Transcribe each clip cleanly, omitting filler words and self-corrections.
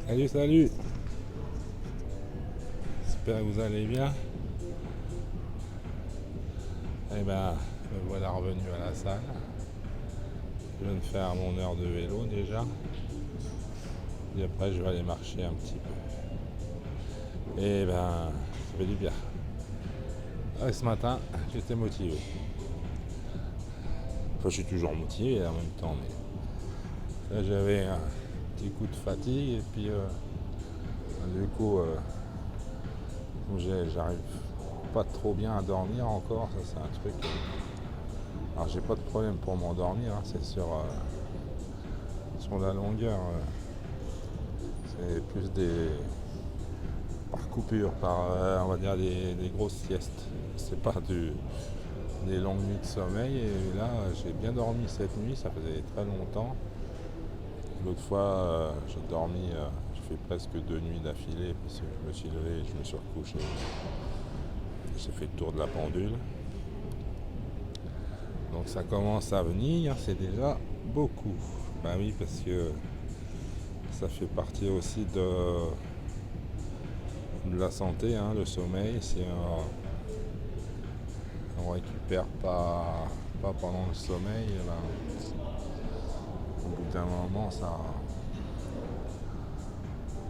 Salut, salut. J'espère que vous allez bien. Eh ben, me voilà revenu à la salle. Je viens de faire mon heure de vélo déjà. Et après, je vais aller marcher un petit peu. Et ben, ça fait du bien. Ouais, ce matin, j'étais motivé. Enfin, je suis toujours motivé en même temps, mais là, j'avais un petit coup de fatigue et puis du coup, j'arrive pas trop bien à dormir encore. Ça, c'est un truc. Alors, j'ai pas de problème pour m'endormir, hein, c'est sur la longueur. C'est plus par coupure, par on va dire des grosses siestes. C'est pas des longues nuits de sommeil. Et là, j'ai bien dormi cette nuit, ça faisait très longtemps. L'autre fois, j'ai dormi, j'ai fait presque 2 nuits d'affilée, puis je me suis levé, je me suis recouché. J'ai fait le tour de la pendule. Donc ça commence à venir, c'est déjà beaucoup. Bah oui, parce que ça fait partie aussi de la santé, hein, le sommeil. Si on récupère pas pendant le sommeil, eh ben, au bout d'un moment, ça.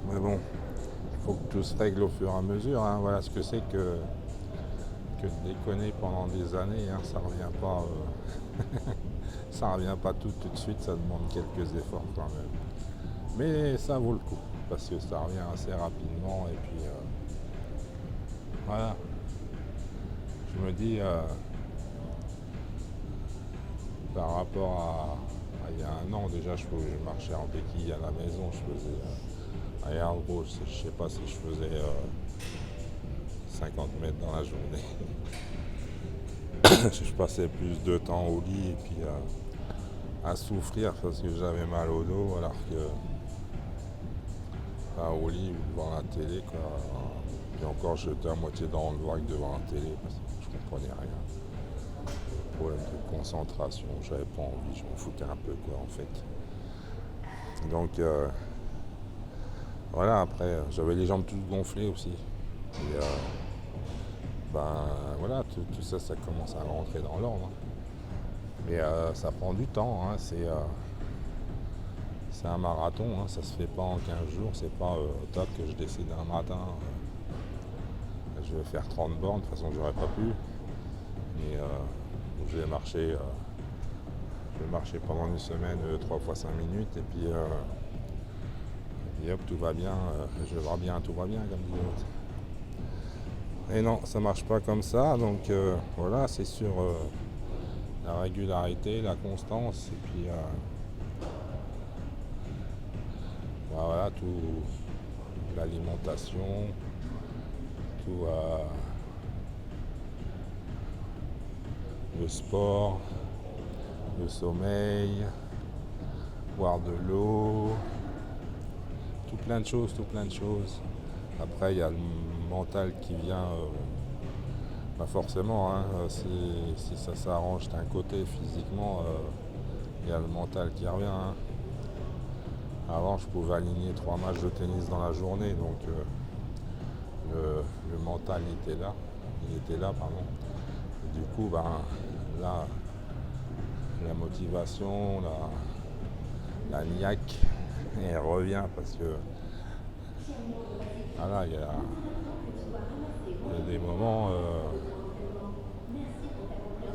Mais bon, il faut que tout se règle au fur et à mesure. Hein. Voilà ce que c'est que de déconner pendant des années. Hein. Ça revient pas. Ça revient pas tout de suite. Ça demande quelques efforts quand même. Mais ça vaut le coup parce que ça revient assez rapidement. Et puis voilà. Je me dis par rapport à il y a un an déjà, je marchais en béquille à la maison. Je faisais en gros, je sais pas si je faisais 50 mètres dans la journée. Je passais plus de temps au lit et puis à souffrir parce que j'avais mal au dos, alors que au lit devant la télé, quoi. Et encore, j'étais à moitié dans le vague devant la télé parce que je comprenais rien. Problème de concentration, j'avais pas envie, je m'en foutais un peu, quoi, en fait. Donc voilà, après, j'avais les jambes toutes gonflées aussi. Et ben voilà, tout ça, ça commence à rentrer dans l'ordre. Hein. Mais ça prend du temps, hein. C'est un marathon, hein. Ça se fait pas en 15 jours, c'est pas au top que je décide un matin. Je vais faire 30 bornes, de toute façon j'aurais pas pu. Mais je vais marcher pendant une semaine 3 fois 5 minutes et puis hop, tout va bien, je vais voir bien, tout va bien comme dit l'autre. Et non, ça marche pas comme ça, donc voilà, c'est sur la régularité, la constance, et puis voilà, tout, l'alimentation, tout le sport, le sommeil, boire de l'eau, tout plein de choses, tout plein de choses. Après, il y a le mental qui vient, pas forcément, hein, si ça s'arrange d'un côté physiquement, il y a le mental qui revient. Hein. Avant, je pouvais aligner 3 matchs de tennis dans la journée, donc le mental il était là, pardon. Et du coup, ben, là, la motivation, la niaque, elle revient parce que voilà, il y a des moments,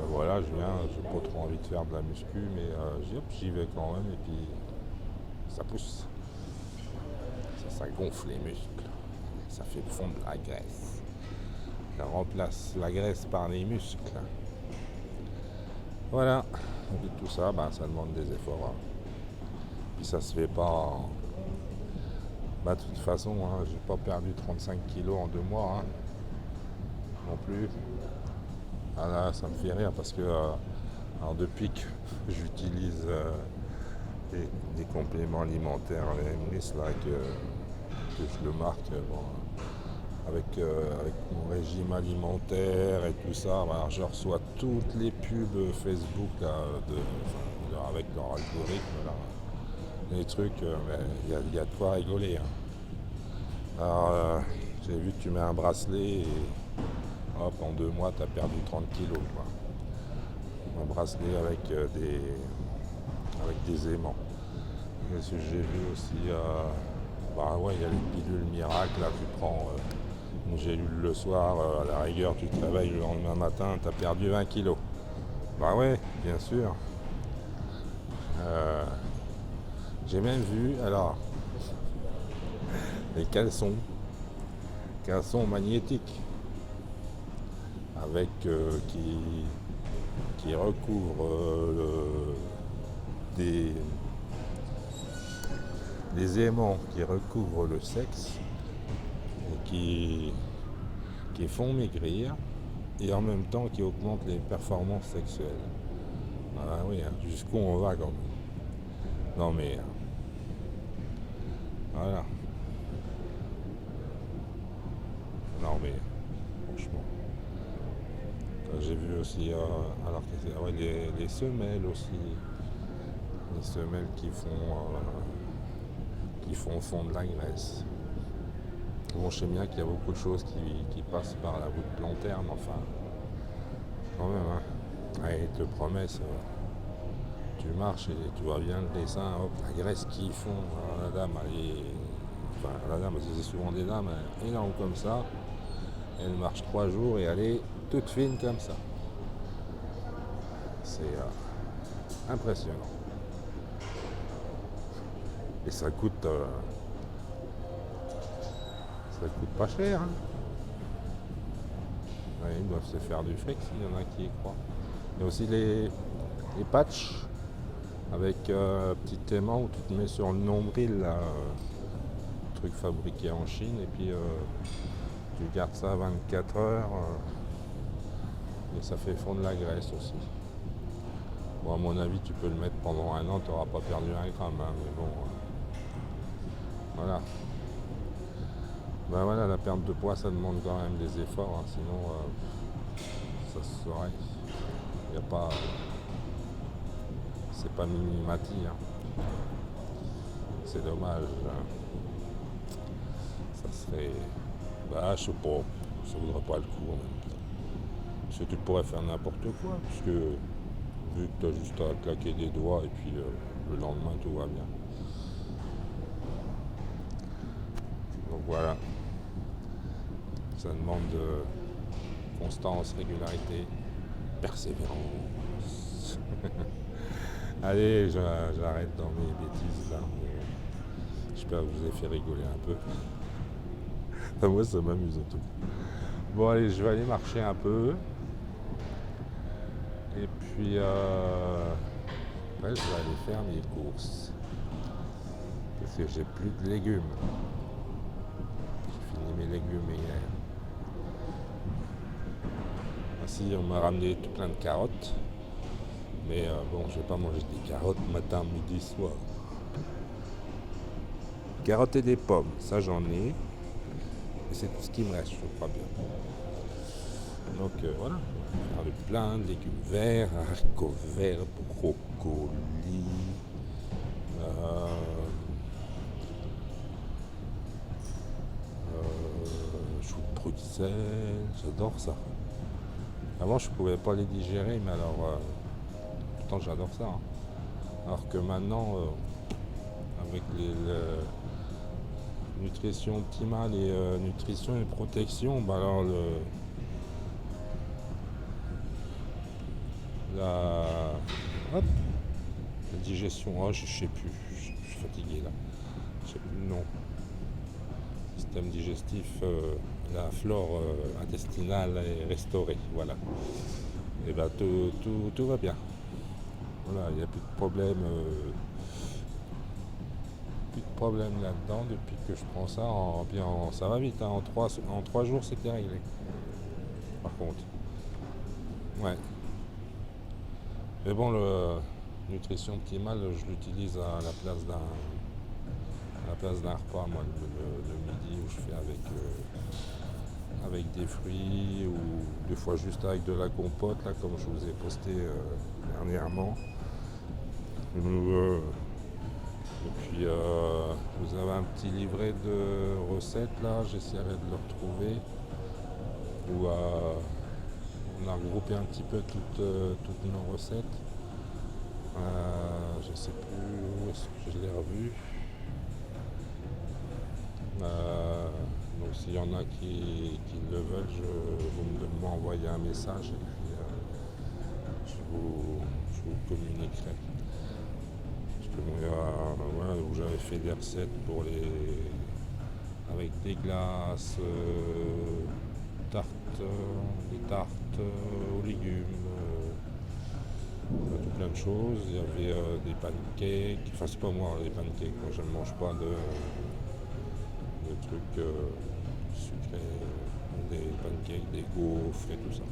voilà, j'ai pas trop envie de faire de la muscu, mais j'y vais quand même et puis ça pousse, ça gonfle les muscles, ça fait fondre la graisse, ça remplace la graisse par les muscles. Voilà, et tout ça, ben, ça demande des efforts. Hein. Puis ça se fait pas. Bah, de toute façon, hein, j'ai pas perdu 35 kilos en 2 mois hein, non plus. Ah là, ça me fait rire parce que alors depuis que j'utilise des compléments alimentaires, les muscles, là, que je le marque, bon, avec mon régime alimentaire et tout ça, bah, alors je reçois toutes les pubs Facebook là, avec leur algorithme, là, les trucs, il y a de quoi rigoler. Hein. Alors, j'ai vu que tu mets un bracelet et hop, en 2 mois, tu as perdu 30 kilos, quoi. Un bracelet avec des aimants. Qu'est-ce que j'ai vu aussi bah ouais, il y a les pilules miracles, là, tu prends une gélule le soir, à la rigueur, tu te réveilles le lendemain matin, tu as perdu 20 kilos. Bah ouais, bien sûr. Euh, j'ai même vu, alors, les caleçons magnétiques, avec qui recouvrent des, des aimants qui recouvrent le sexe et qui font maigrir et en même temps qui augmentent les performances sexuelles. Ah oui, hein, jusqu'où on va quand même. Non mais voilà. Non mais franchement. J'ai vu aussi alors que ouais, les semelles aussi. Les semelles qui font fondre la graisse. Bon, je sais bien qu'il y a beaucoup de choses qui passent par la route long terme, enfin, quand même, hein. Ouais, ils te le promettent, tu marches et tu vois bien le dessin, hop, la graisse qu'ils font, la dame, enfin, la dame, c'est souvent des dames énormes comme ça, elle marche 3 jours et elle est toute fine comme ça. C'est impressionnant. Et ça coûte pas cher, hein. Ouais, ils doivent se faire du fric s'il y en a qui y croient. Il y a aussi les patchs avec petit aimant où tu te mets sur le nombril, là, truc fabriqué en Chine, et puis tu gardes ça 24 heures et ça fait fondre la graisse aussi. Bon, à mon avis, tu peux le mettre pendant 1 an, tu n'auras pas perdu 1 gramme, hein, mais bon, voilà. Ben voilà, la perte de poids, ça demande quand même des efforts, hein, sinon ça se saurait. Il n'y a pas. C'est pas mimimati, hein. C'est dommage, hein. Ça serait. Bah, je sais pas. Ça vaudrait pas le coup en même temps. Parce que tu pourrais faire n'importe quoi, puisque vu que tu as juste à claquer des doigts et puis le lendemain tout va bien. Donc voilà. Ça demande constance, régularité, persévérance. Allez, j'arrête dans mes bêtises là. J'espère que je vous ai fait rigoler un peu. Enfin, moi, ça m'amuse en tout cas. Bon, allez, je vais aller marcher un peu. Et puis, après, je vais aller faire mes courses. Parce que j'ai plus de légumes. J'ai fini mes légumes hier. Ainsi, on m'a ramené tout plein de carottes. Mais bon, je vais pas manger des carottes matin, midi, soir. Carottes et des pommes, ça j'en ai. Et c'est tout ce qui me reste, je crois bien. Donc voilà, on va faire plein de légumes verts, haricots verts, brocolis, choux de Bruxelles, j'adore ça. Avant je pouvais pas les digérer, mais alors pourtant j'adore ça, hein. Alors que maintenant, avec nutrition optimale et nutrition et protection, bah alors la, hop, la digestion, oh, je sais plus, je suis fatigué là, je sais plus le nom. Système digestif, la flore intestinale est restaurée, voilà. Et bah tout va bien. Voilà, il n'y a plus de problème. Plus de problème là-dedans depuis que je prends ça. Ça va vite, hein, en 3 jours c'était réglé. Par contre. Ouais. Mais bon, le nutrition optimale, je l'utilise à la place d'un repas, moi, le midi, où je fais avec des fruits ou des fois juste avec de la compote, là, comme je vous ai posté dernièrement. Et puis Vous avez un petit livret de recettes là, j'essaierai de le retrouver. Où on a regroupé un petit peu toutes nos recettes. Je sais plus où est-ce que je l'ai revu. Donc s'il y en a qui le veulent, vous m'envoyez un message et puis je vous communiquerai. Parce que bon, voilà, où j'avais fait des recettes avec des glaces, des tartes aux légumes, tout plein de choses. Il y avait des pancakes. Enfin, c'est pas moi les pancakes. Moi, je ne mange pas de trucs sucrés, des pancakes, des gaufres et tout ça.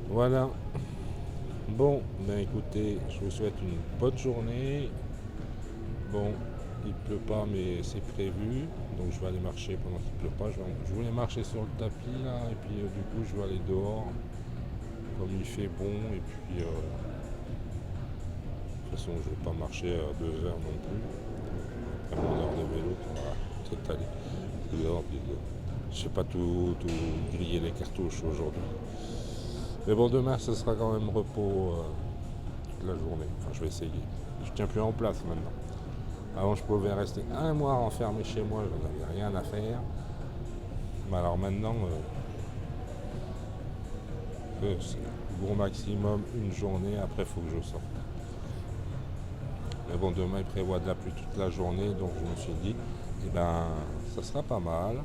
Voilà. Bon, ben écoutez, je vous souhaite une bonne journée. Bon, il pleut pas, mais c'est prévu. Donc je vais aller marcher pendant qu'il pleut pas. Je voulais marcher sur le tapis là, et puis du coup je vais aller dehors, comme il fait bon. Et puis de toute façon, je vais pas marcher à 2 heures non plus. Après mon heure de vélo, on va peut-être aller dehors. Je sais pas tout griller les cartouches aujourd'hui. Mais bon, demain, ce sera quand même repos toute la journée. Enfin, je vais essayer. Je tiens plus en place maintenant. Avant, je pouvais rester un mois enfermé chez moi, je n'avais rien à faire. Mais alors maintenant, c'est gros maximum une journée, après il faut que je sorte. Mais bon, demain, il prévoit de la pluie toute la journée, donc je me suis dit, eh ben, ça sera pas mal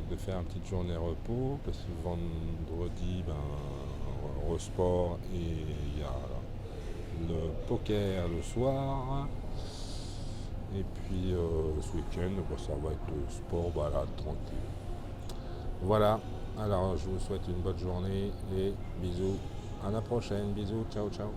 de faire une petite journée repos, parce que vendredi, ben, Eurosport et il y a le poker le soir. Et puis ce week-end, ça va être sport, balade, tranquille. Voilà, alors je vous souhaite une bonne journée et bisous. À la prochaine, bisous, ciao ciao.